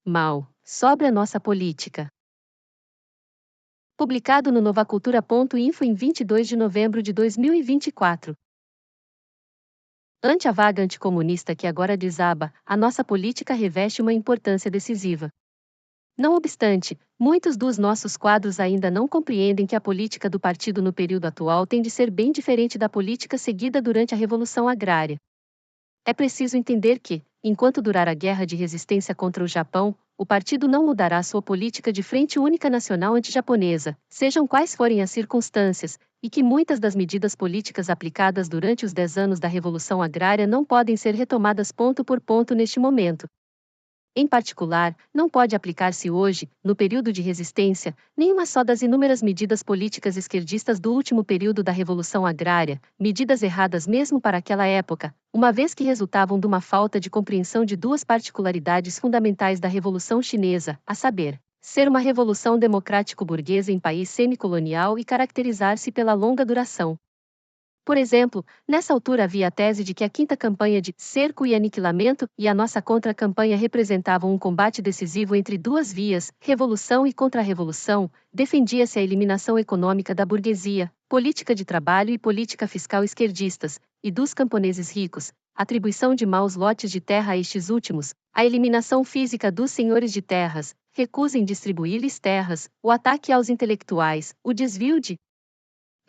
Mao, sobre a nossa política. Publicado no novacultura.info em 22 de novembro de 2024. Ante a vaga anticomunista que agora desaba, a nossa política reveste uma importância decisiva. Não obstante, muitos dos nossos quadros ainda não compreendem que a política do partido no período atual tem de ser bem diferente da política seguida durante a Revolução Agrária. É preciso entender que, enquanto durar a guerra de resistência contra o Japão, o partido não mudará sua política de frente única nacional anti-japonesa, sejam quais forem as circunstâncias, e que muitas das medidas políticas aplicadas durante os 10 anos da Revolução Agrária não podem ser retomadas ponto por ponto neste momento. Em particular, não pode aplicar-se hoje, no período de resistência, nenhuma só das inúmeras medidas políticas esquerdistas do último período da Revolução Agrária, medidas erradas mesmo para aquela época, uma vez que resultavam de uma falta de compreensão de duas particularidades fundamentais da Revolução Chinesa, a saber, ser uma revolução democrático-burguesa em país semicolonial e caracterizar-se pela longa duração. Por exemplo, nessa altura havia a tese de que a quinta campanha de cerco e aniquilamento e a nossa contra-campanha representavam um combate decisivo entre duas vias, revolução e contra-revolução, defendia-se a eliminação econômica da burguesia, política de trabalho e política fiscal esquerdistas, e dos camponeses ricos, atribuição de maus lotes de terra a estes últimos, a eliminação física dos senhores de terras, recusa em distribuir-lhes terras, o ataque aos intelectuais, o desvio de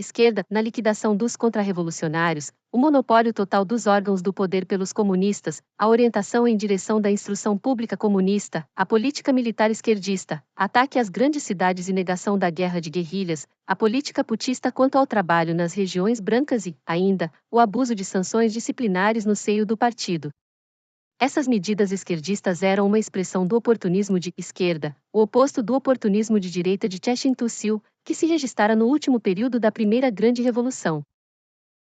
esquerda, na liquidação dos contra-revolucionários, o monopólio total dos órgãos do poder pelos comunistas, a orientação em direção da instrução pública comunista, a política militar esquerdista, ataque às grandes cidades e negação da guerra de guerrilhas, a política putista quanto ao trabalho nas regiões brancas e, ainda, o abuso de sanções disciplinares no seio do partido. Essas medidas esquerdistas eram uma expressão do oportunismo de esquerda, o oposto do oportunismo de direita de Cheshire Tusil, que se registrara no último período da Primeira Grande Revolução.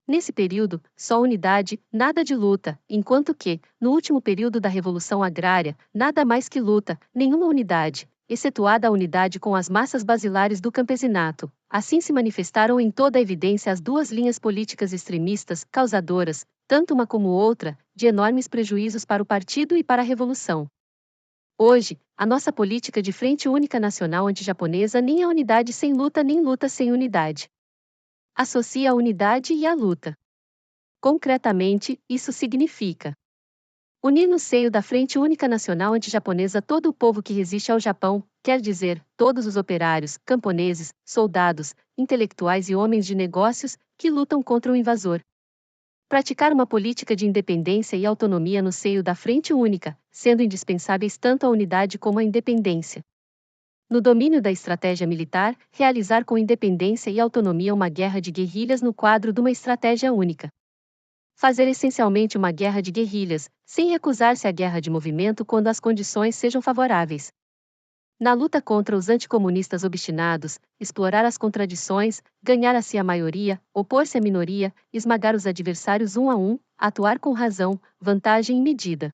Nesse período, só unidade, nada de luta, enquanto que, no último período da Revolução Agrária, nada mais que luta, nenhuma unidade, excetuada a unidade com as massas basilares do campesinato. Assim se manifestaram em toda a evidência as duas linhas políticas extremistas, causadoras, tanto uma como outra, de enormes prejuízos para o partido e para a Revolução. Hoje, a nossa política de frente única nacional anti-japonesa nem é unidade sem luta nem luta sem unidade. Associa a unidade e a luta. Concretamente, isso significa unir no seio da Frente Única Nacional Anti-Japonesa todo o povo que resiste ao Japão, quer dizer, todos os operários, camponeses, soldados, intelectuais e homens de negócios, que lutam contra o invasor. Praticar uma política de independência e autonomia no seio da Frente Única, sendo indispensáveis tanto a unidade como a independência. No domínio da estratégia militar, realizar com independência e autonomia uma guerra de guerrilhas no quadro de uma estratégia única. Fazer essencialmente uma guerra de guerrilhas, sem recusar-se à guerra de movimento quando as condições sejam favoráveis. Na luta contra os anticomunistas obstinados, explorar as contradições, ganhar a si a maioria, opor-se à minoria, esmagar os adversários um a um, atuar com razão, vantagem e medida.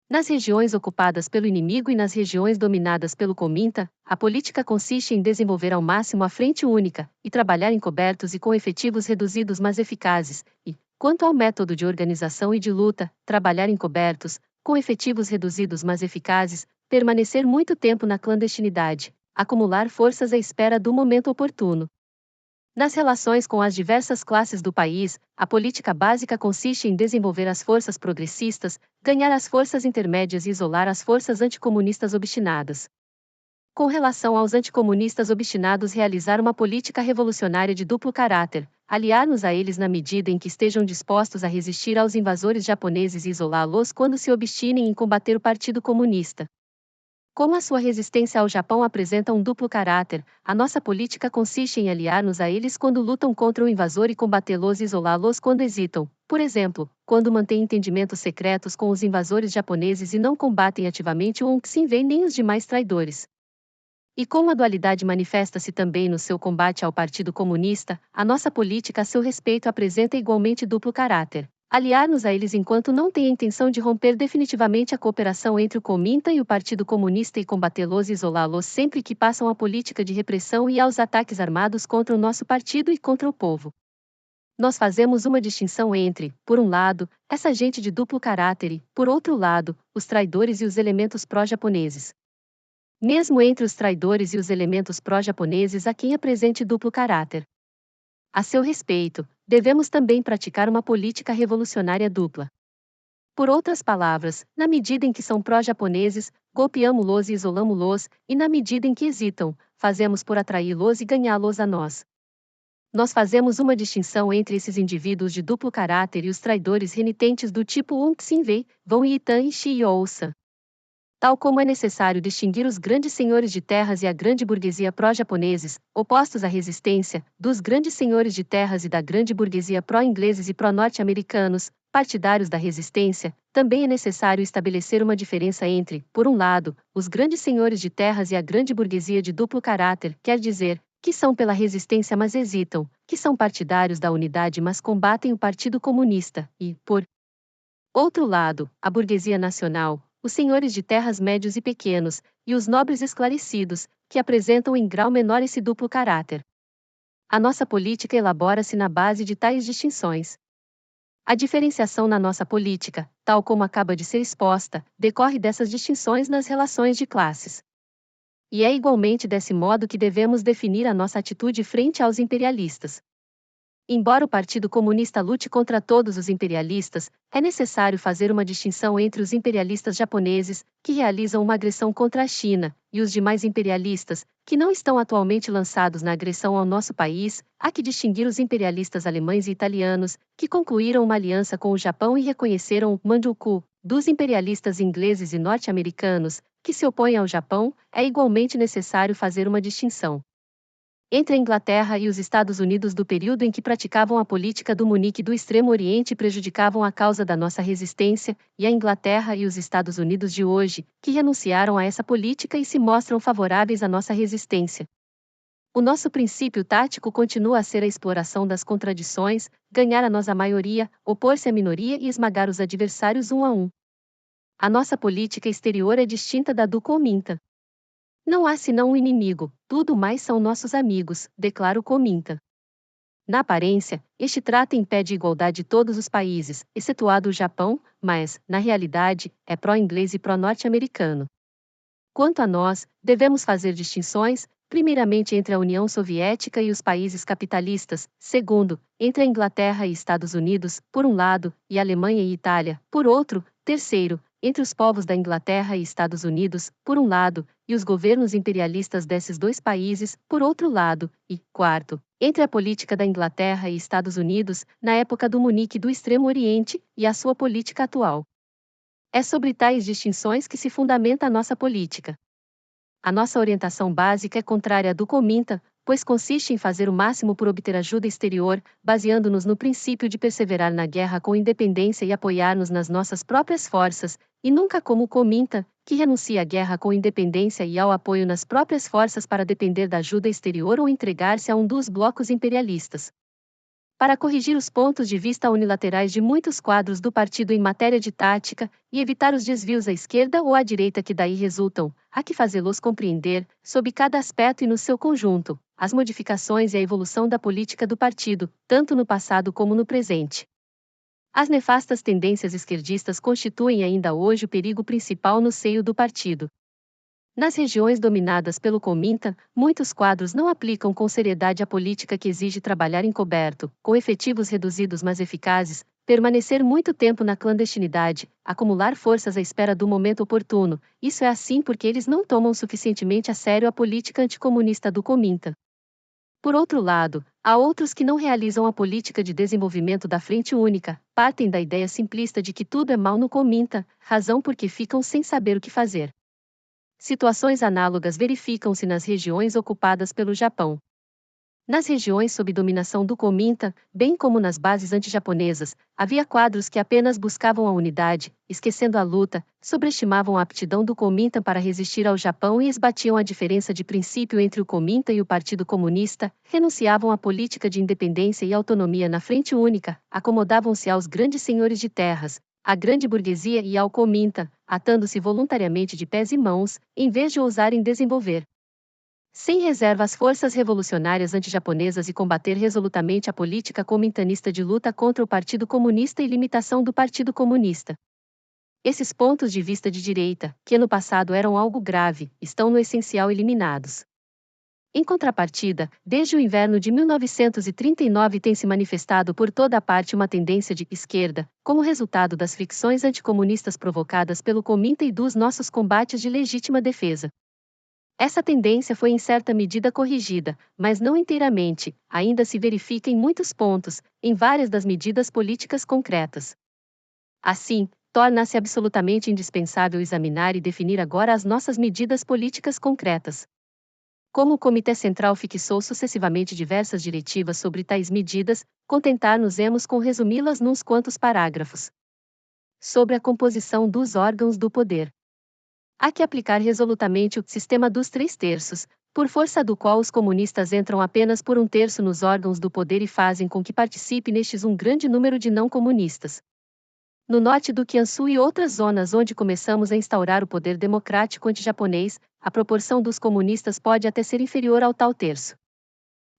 Nas regiões ocupadas pelo inimigo e nas regiões dominadas pelo Cominta, a política consiste em desenvolver ao máximo a frente única, e trabalhar encobertos e com efetivos reduzidos mas eficazes, e, quanto ao método de organização e de luta, trabalhar encobertos, com efetivos reduzidos mas eficazes, permanecer muito tempo na clandestinidade, acumular forças à espera do momento oportuno. Nas relações com as diversas classes do país, a política básica consiste em desenvolver as forças progressistas, ganhar as forças intermédias e isolar as forças anticomunistas obstinadas. Com relação aos anticomunistas obstinados, realizar uma política revolucionária de duplo caráter, aliar-nos a eles na medida em que estejam dispostos a resistir aos invasores japoneses e isolá-los quando se obstinem em combater o Partido Comunista. Como a sua resistência ao Japão apresenta um duplo caráter, a nossa política consiste em aliar-nos a eles quando lutam contra o invasor e combatê-los e isolá-los quando hesitam, por exemplo, quando mantêm entendimentos secretos com os invasores japoneses e não combatem ativamente o Aung San Suu Kyi nem os demais traidores. E como a dualidade manifesta-se também no seu combate ao Partido Comunista, a nossa política a seu respeito apresenta igualmente duplo caráter. Aliar-nos a eles enquanto não tem a intenção de romper definitivamente a cooperação entre o Cominta e o Partido Comunista e combatê-los e isolá-los sempre que passam à política de repressão e aos ataques armados contra o nosso partido e contra o povo. Nós fazemos uma distinção entre, por um lado, essa gente de duplo caráter e, por outro lado, os traidores e os elementos pró-japoneses. Mesmo entre os traidores e os elementos pró-japoneses há quem apresente duplo caráter. A seu respeito, devemos também praticar uma política revolucionária dupla. Por outras palavras, na medida em que são pró-japoneses, golpeamo-los e isolamo-los, e na medida em que hesitam, fazemos por atraí-los e ganhá-los a nós. Nós fazemos uma distinção entre esses indivíduos de duplo caráter e os traidores renitentes do tipo Ung-Sin-Wei, Vão Yitan e Shi Yousa. Tal como é necessário distinguir os grandes senhores de terras e a grande burguesia pró-japoneses, opostos à resistência, dos grandes senhores de terras e da grande burguesia pró-ingleses e pró-norte-americanos, partidários da resistência, também é necessário estabelecer uma diferença entre, por um lado, os grandes senhores de terras e a grande burguesia de duplo caráter, quer dizer, que são pela resistência mas hesitam, que são partidários da unidade mas combatem o Partido Comunista, e, por outro lado, a burguesia nacional, os senhores de terras médios e pequenos, e os nobres esclarecidos, que apresentam em grau menor esse duplo caráter. A nossa política elabora-se na base de tais distinções. A diferenciação na nossa política, tal como acaba de ser exposta, decorre dessas distinções nas relações de classes. E é igualmente desse modo que devemos definir a nossa atitude frente aos imperialistas. Embora o Partido Comunista lute contra todos os imperialistas, é necessário fazer uma distinção entre os imperialistas japoneses, que realizam uma agressão contra a China, e os demais imperialistas, que não estão atualmente lançados na agressão ao nosso país. Há que distinguir os imperialistas alemães e italianos, que concluíram uma aliança com o Japão e reconheceram o Manchukuo, dos imperialistas ingleses e norte-americanos, que se opõem ao Japão. É igualmente necessário fazer uma distinção entre a Inglaterra e os Estados Unidos do período em que praticavam a política do Munique do Extremo Oriente e prejudicavam a causa da nossa resistência, e a Inglaterra e os Estados Unidos de hoje, que renunciaram a essa política e se mostram favoráveis à nossa resistência. O nosso princípio tático continua a ser a exploração das contradições, ganhar a nós a maioria, opor-se à minoria e esmagar os adversários um a um. A nossa política exterior é distinta da do Kuomintang. Não há senão um inimigo, tudo mais são nossos amigos, declara o Kuomintang. Na aparência, este trata em pé de igualdade todos os países, excetuado o Japão, mas, na realidade, é pró-inglês e pró-norte-americano. Quanto a nós, devemos fazer distinções, primeiramente entre a União Soviética e os países capitalistas, segundo, entre a Inglaterra e Estados Unidos, por um lado, e Alemanha e Itália, por outro, terceiro, entre os povos da Inglaterra e Estados Unidos, por um lado, e os governos imperialistas desses dois países, por outro lado, e, quarto, entre a política da Inglaterra e Estados Unidos, na época do Munique do Extremo Oriente, e a sua política atual. É sobre tais distinções que se fundamenta a nossa política. A nossa orientação básica é contrária à do Kuomintang, pois consiste em fazer o máximo por obter ajuda exterior, baseando-nos no princípio de perseverar na guerra com independência e apoiar-nos nas nossas próprias forças, e nunca como o Kuomintang, que renuncia à guerra com independência e ao apoio nas próprias forças para depender da ajuda exterior ou entregar-se a um dos blocos imperialistas. Para corrigir os pontos de vista unilaterais de muitos quadros do partido em matéria de tática, e evitar os desvios à esquerda ou à direita que daí resultam, há que fazê-los compreender, sob cada aspecto e no seu conjunto, as modificações e a evolução da política do partido, tanto no passado como no presente. As nefastas tendências esquerdistas constituem ainda hoje o perigo principal no seio do partido. Nas regiões dominadas pelo Kuomintang, muitos quadros não aplicam com seriedade a política que exige trabalhar encoberto, com efetivos reduzidos mas eficazes, permanecer muito tempo na clandestinidade, acumular forças à espera do momento oportuno. Isso é assim porque eles não tomam suficientemente a sério a política anticomunista do Kuomintang. Por outro lado, há outros que não realizam a política de desenvolvimento da Frente Única, partem da ideia simplista de que tudo é mal no Kuomintang, razão por que ficam sem saber o que fazer. Situações análogas verificam-se nas regiões ocupadas pelo Japão. Nas regiões sob dominação do Kuomintang, bem como nas bases anti-japonesas, havia quadros que apenas buscavam a unidade, esquecendo a luta, sobreestimavam a aptidão do Kuomintang para resistir ao Japão e esbatiam a diferença de princípio entre o Kuomintang e o Partido Comunista, renunciavam à política de independência e autonomia na Frente Única, acomodavam-se aos grandes senhores de terras, à grande burguesia e ao Kuomintang, atando-se voluntariamente de pés e mãos, em vez de ousarem desenvolver sem reserva as forças revolucionárias antijaponesas e combater resolutamente a política comintanista de luta contra o Partido Comunista e limitação do Partido Comunista. Esses pontos de vista de direita, que no passado eram algo grave, estão no essencial eliminados. Em contrapartida, desde o inverno de 1939 tem se manifestado por toda parte uma tendência de esquerda, como resultado das fricções anticomunistas provocadas pelo Cominta e dos nossos combates de legítima defesa. Essa tendência foi em certa medida corrigida, mas não inteiramente, ainda se verifica em muitos pontos, em várias das medidas políticas concretas. Assim, torna-se absolutamente indispensável examinar e definir agora as nossas medidas políticas concretas. Como o Comitê Central fixou sucessivamente diversas diretivas sobre tais medidas, contentar-nos-emos com resumi-las nos quantos parágrafos. Sobre a composição dos órgãos do poder. Há que aplicar resolutamente o sistema dos 3/3, por força do qual os comunistas entram apenas por 1/3 nos órgãos do poder e fazem com que participe nestes um grande número de não-comunistas. No norte do Kiansu e outras zonas onde começamos a instaurar o poder democrático anti-japonês, a proporção dos comunistas pode até ser inferior ao tal terço.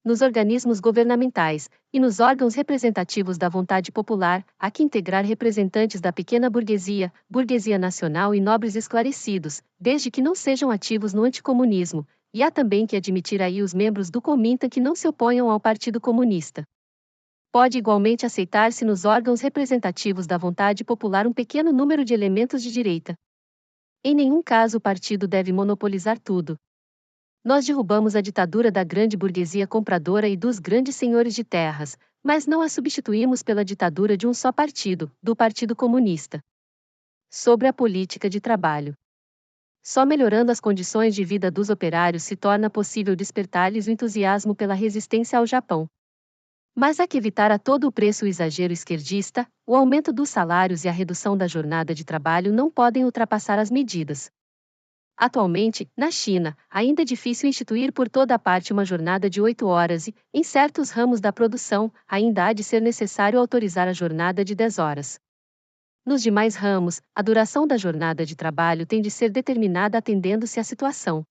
Nos organismos governamentais, e nos órgãos representativos da vontade popular, há que integrar representantes da pequena burguesia, burguesia nacional e nobres esclarecidos, desde que não sejam ativos no anticomunismo, e há também que admitir aí os membros do Comintan que não se oponham ao Partido Comunista. Pode igualmente aceitar-se nos órgãos representativos da vontade popular um pequeno número de elementos de direita. Em nenhum caso o partido deve monopolizar tudo. Nós derrubamos a ditadura da grande burguesia compradora e dos grandes senhores de terras, mas não a substituímos pela ditadura de um só partido, do Partido Comunista. Sobre a política de trabalho. Só melhorando as condições de vida dos operários se torna possível despertar-lhes o entusiasmo pela resistência ao Japão. Mas há que evitar a todo o preço o exagero esquerdista, o aumento dos salários e a redução da jornada de trabalho não podem ultrapassar as medidas. Atualmente, na China, ainda é difícil instituir por toda a parte uma jornada de 8 horas e, em certos ramos da produção, ainda há de ser necessário autorizar a jornada de 10 horas. Nos demais ramos, a duração da jornada de trabalho tem de ser determinada atendendo-se à situação.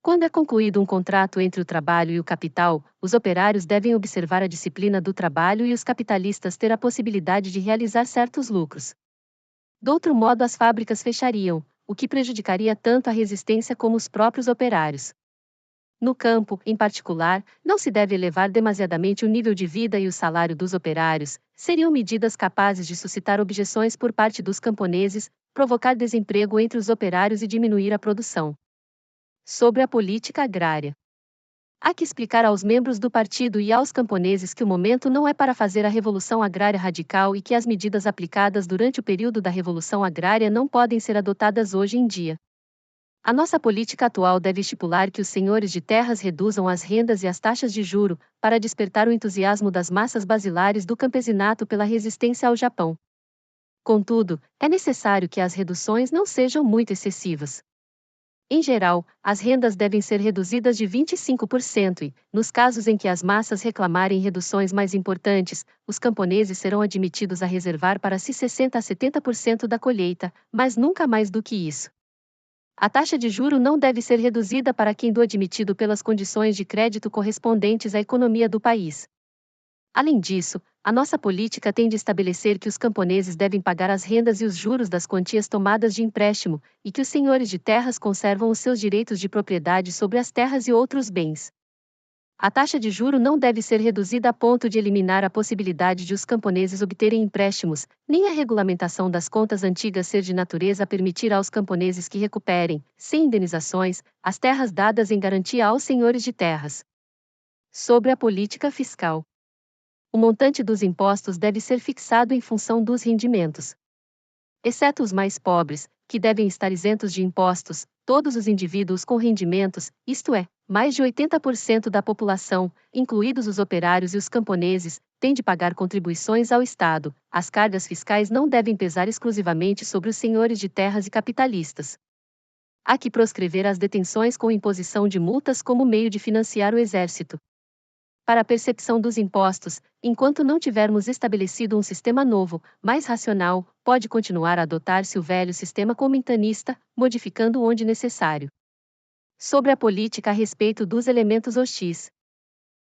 Quando é concluído um contrato entre o trabalho e o capital, os operários devem observar a disciplina do trabalho e os capitalistas ter a possibilidade de realizar certos lucros. De outro modo, as fábricas fechariam, o que prejudicaria tanto a resistência como os próprios operários. No campo, em particular, não se deve elevar demasiadamente o nível de vida e o salário dos operários, seriam medidas capazes de suscitar objeções por parte dos camponeses, provocar desemprego entre os operários e diminuir a produção. Sobre a política agrária. Há que explicar aos membros do partido e aos camponeses que o momento não é para fazer a revolução agrária radical e que as medidas aplicadas durante o período da revolução agrária não podem ser adotadas hoje em dia. A nossa política atual deve estipular que os senhores de terras reduzam as rendas e as taxas de juro, para despertar o entusiasmo das massas basilares do campesinato pela resistência ao Japão. Contudo, é necessário que as reduções não sejam muito excessivas. Em geral, as rendas devem ser reduzidas de 25% e, nos casos em que as massas reclamarem reduções mais importantes, os camponeses serão admitidos a reservar para si 60 a 70% da colheita, mas nunca mais do que isso. A taxa de juro não deve ser reduzida para quem do admitido pelas condições de crédito correspondentes à economia do país. Além disso, a nossa política tem de estabelecer que os camponeses devem pagar as rendas e os juros das quantias tomadas de empréstimo, e que os senhores de terras conservam os seus direitos de propriedade sobre as terras e outros bens. A taxa de juro não deve ser reduzida a ponto de eliminar a possibilidade de os camponeses obterem empréstimos, nem a regulamentação das contas antigas ser de natureza a permitir aos camponeses que recuperem, sem indenizações, as terras dadas em garantia aos senhores de terras. Sobre a política fiscal. O montante dos impostos deve ser fixado em função dos rendimentos. Exceto os mais pobres, que devem estar isentos de impostos, todos os indivíduos com rendimentos, isto é, mais de 80% da população, incluídos os operários e os camponeses, têm de pagar contribuições ao Estado. As cargas fiscais não devem pesar exclusivamente sobre os senhores de terras e capitalistas. Há que proscrever as detenções com imposição de multas como meio de financiar o exército. Para a percepção dos impostos, enquanto não tivermos estabelecido um sistema novo, mais racional, pode continuar a adotar-se o velho sistema comintanista, modificando onde necessário. Sobre a política a respeito dos elementos hostis.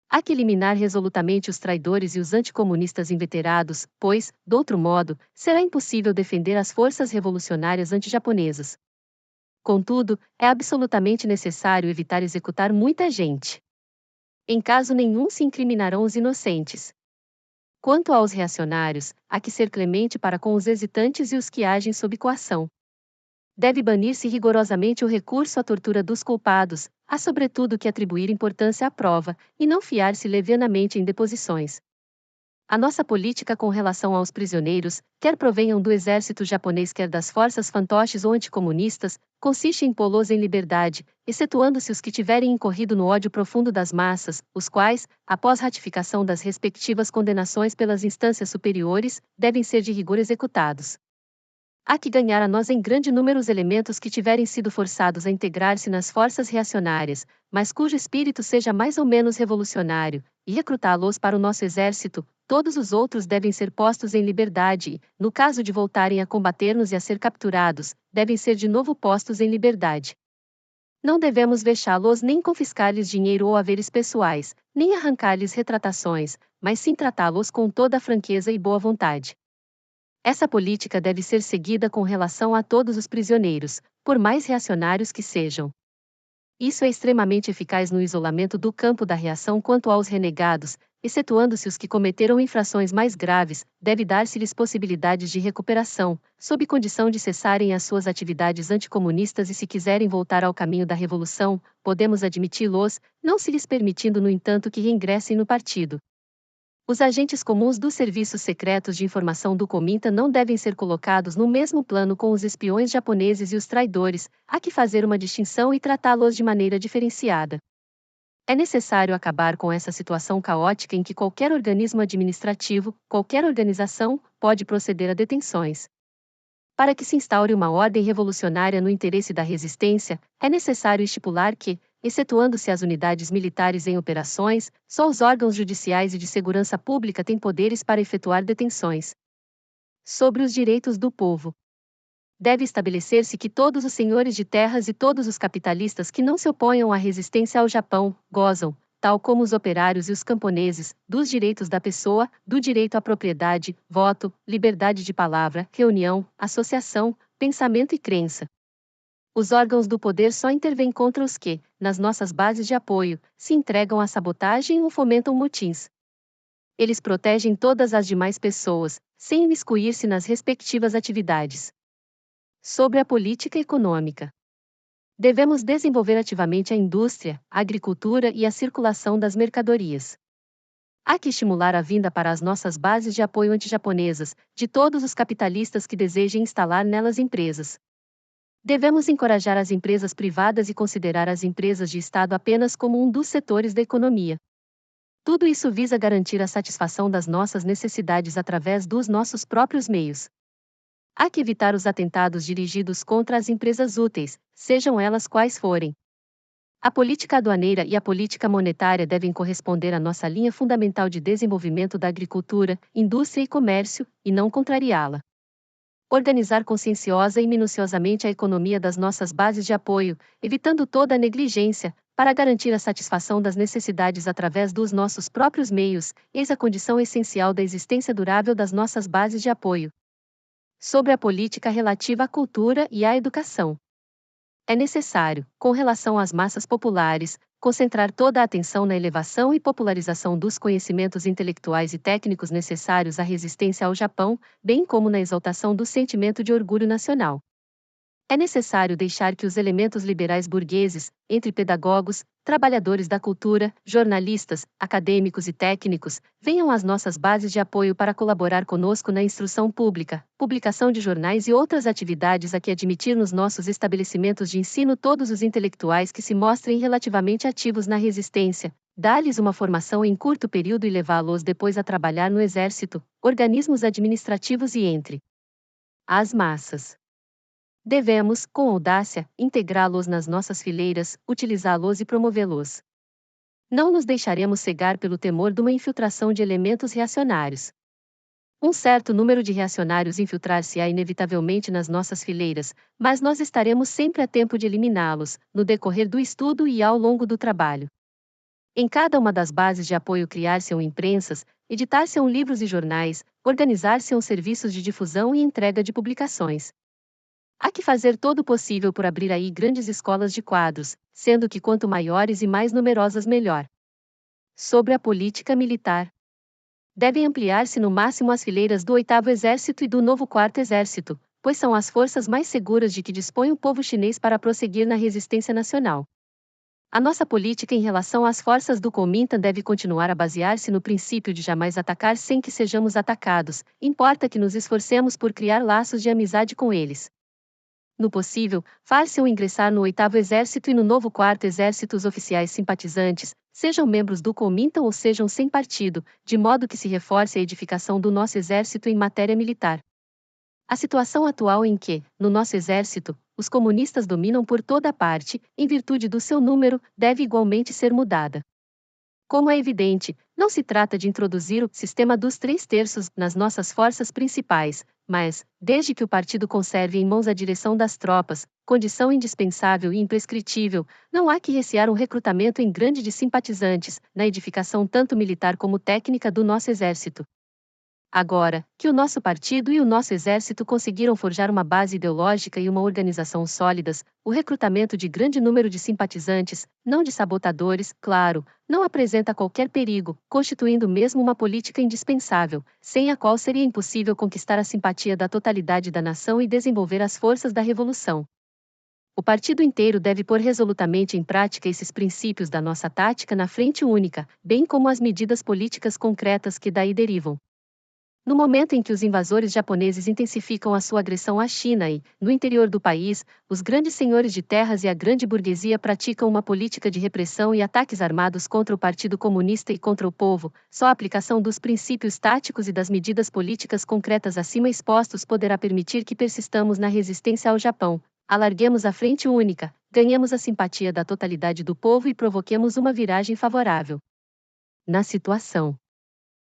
Há que eliminar resolutamente os traidores e os anticomunistas inveterados, pois, do outro modo, será impossível defender as forças revolucionárias antijaponesas. Contudo, é absolutamente necessário evitar executar muita gente. Em caso nenhum se incriminarão os inocentes. Quanto aos reacionários, há que ser clemente para com os hesitantes e os que agem sob coação. Deve banir-se rigorosamente o recurso à tortura dos culpados, há sobretudo que atribuir importância à prova, e não fiar-se levianamente em deposições. A nossa política com relação aos prisioneiros, quer provenham do exército japonês quer das forças fantoches ou anticomunistas, consiste em pô-los em liberdade, excetuando-se os que tiverem incorrido no ódio profundo das massas, os quais, após ratificação das respectivas condenações pelas instâncias superiores, devem ser de rigor executados. Há que ganhar a nós em grande número os elementos que tiverem sido forçados a integrar-se nas forças reacionárias, mas cujo espírito seja mais ou menos revolucionário, e recrutá-los para o nosso exército. Todos os outros devem ser postos em liberdade e, no caso de voltarem a combater-nos e a ser capturados, devem ser de novo postos em liberdade. Não devemos vexá-los nem confiscar-lhes dinheiro ou haveres pessoais, nem arrancar-lhes retratações, mas sim tratá-los com toda a franqueza e boa vontade. Essa política deve ser seguida com relação a todos os prisioneiros, por mais reacionários que sejam. Isso é extremamente eficaz no isolamento do campo da reação quanto aos renegados, excetuando-se os que cometeram infrações mais graves, deve dar-se-lhes possibilidades de recuperação, sob condição de cessarem as suas atividades anticomunistas e se quiserem voltar ao caminho da revolução, podemos admiti-los, não se lhes permitindo no entanto que reingressem no partido. Os agentes comuns dos serviços secretos de informação do Cominta não devem ser colocados no mesmo plano com os espiões japoneses e os traidores, há que fazer uma distinção e tratá-los de maneira diferenciada. É necessário acabar com essa situação caótica em que qualquer organismo administrativo, qualquer organização, pode proceder a detenções. Para que se instaure uma ordem revolucionária no interesse da resistência, é necessário estipular que, excetuando-se as unidades militares em operações, só os órgãos judiciais e de segurança pública têm poderes para efetuar detenções. Sobre os direitos do povo. Deve estabelecer-se que todos os senhores de terras e todos os capitalistas que não se oponham à resistência ao Japão, gozam, tal como os operários e os camponeses, dos direitos da pessoa, do direito à propriedade, voto, liberdade de palavra, reunião, associação, pensamento e crença. Os órgãos do poder só intervêm contra os que, nas nossas bases de apoio, se entregam à sabotagem ou fomentam motins. Eles protegem todas as demais pessoas, sem imiscuir-se nas respectivas atividades. Sobre a política econômica. Devemos desenvolver ativamente a indústria, a agricultura e a circulação das mercadorias. Há que estimular a vinda para as nossas bases de apoio antijaponesas, de todos os capitalistas que desejem instalar nelas empresas. Devemos encorajar as empresas privadas e considerar as empresas de Estado apenas como um dos setores da economia. Tudo isso visa garantir a satisfação das nossas necessidades através dos nossos próprios meios. Há que evitar os atentados dirigidos contra as empresas úteis, sejam elas quais forem. A política aduaneira e a política monetária devem corresponder à nossa linha fundamental de desenvolvimento da agricultura, indústria e comércio, e não contrariá-la. Organizar conscienciosa e minuciosamente a economia das nossas bases de apoio, evitando toda a negligência, para garantir a satisfação das necessidades através dos nossos próprios meios, eis a condição essencial da existência durável das nossas bases de apoio. Sobre a política relativa à cultura e à educação. É necessário, com relação às massas populares, concentrar toda a atenção na elevação e popularização dos conhecimentos intelectuais e técnicos necessários à resistência ao Japão, bem como na exaltação do sentimento de orgulho nacional. É necessário deixar que os elementos liberais burgueses, entre pedagogos, trabalhadores da cultura, jornalistas, acadêmicos e técnicos, venham às nossas bases de apoio para colaborar conosco na instrução pública, publicação de jornais e outras atividades a que admitir nos nossos estabelecimentos de ensino todos os intelectuais que se mostrem relativamente ativos na resistência, dar-lhes uma formação em curto período e levá-los depois a trabalhar no exército, organismos administrativos e entre as massas. Devemos, com audácia, integrá-los nas nossas fileiras, utilizá-los e promovê-los. Não nos deixaremos cegar pelo temor de uma infiltração de elementos reacionários. Um certo número de reacionários infiltrar-se-á inevitavelmente nas nossas fileiras, mas nós estaremos sempre a tempo de eliminá-los, no decorrer do estudo e ao longo do trabalho. Em cada uma das bases de apoio criar-se-ão imprensas, editar-se-ão livros e jornais, organizar-se-ão serviços de difusão e entrega de publicações. Há que fazer todo o possível por abrir aí grandes escolas de quadros, sendo que quanto maiores e mais numerosas melhor. Sobre a política militar. Devem ampliar-se no máximo as fileiras do 8º Exército e do novo 4º Exército, pois são as forças mais seguras de que dispõe o povo chinês para prosseguir na resistência nacional. A nossa política em relação às forças do Kuomintang deve continuar a basear-se no princípio de jamais atacar sem que sejamos atacados, importa que nos esforcemos por criar laços de amizade com eles. No possível, far-se-ão ingressar no 8º Exército e no novo 4º Exército os oficiais simpatizantes, sejam membros do Kuomintang ou sejam sem partido, de modo que se reforce a edificação do nosso exército em matéria militar. A situação atual em que, no nosso exército, os comunistas dominam por toda a parte, em virtude do seu número, deve igualmente ser mudada. Como é evidente, não se trata de introduzir o sistema dos 3/3 nas nossas forças principais, mas, desde que o partido conserve em mãos a direção das tropas, condição indispensável e imprescritível, não há que recear um recrutamento em grande de simpatizantes, na edificação tanto militar como técnica do nosso exército. Agora, que o nosso partido e o nosso exército conseguiram forjar uma base ideológica e uma organização sólidas, o recrutamento de grande número de simpatizantes, não de sabotadores, claro, não apresenta qualquer perigo, constituindo mesmo uma política indispensável, sem a qual seria impossível conquistar a simpatia da totalidade da nação e desenvolver as forças da revolução. O partido inteiro deve pôr resolutamente em prática esses princípios da nossa tática na frente única, bem como as medidas políticas concretas que daí derivam. No momento em que os invasores japoneses intensificam a sua agressão à China e, no interior do país, os grandes senhores de terras e a grande burguesia praticam uma política de repressão e ataques armados contra o Partido Comunista e contra o povo, só a aplicação dos princípios táticos e das medidas políticas concretas acima expostos poderá permitir que persistamos na resistência ao Japão, alarguemos a frente única, ganhemos a simpatia da totalidade do povo e provoquemos uma viragem favorável na situação.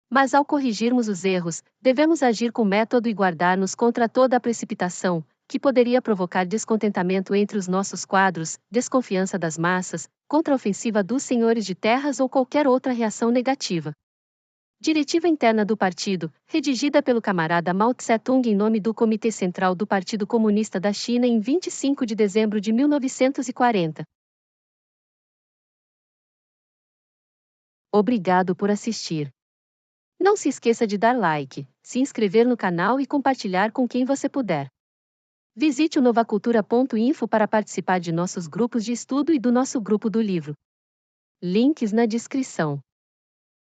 Mas ao corrigirmos os erros, devemos agir com método e guardar-nos contra toda a precipitação, que poderia provocar descontentamento entre os nossos quadros, desconfiança das massas, contra-ofensiva dos senhores de terras ou qualquer outra reação negativa. Diretiva interna do partido, redigida pelo camarada Mao Tse-tung em nome do Comitê Central do Partido Comunista da China em 25 de dezembro de 1940. Obrigado por assistir. Não se esqueça de dar like, se inscrever no canal e compartilhar com quem você puder. Visite o novacultura.info para participar de nossos grupos de estudo e do nosso grupo do livro. Links na descrição.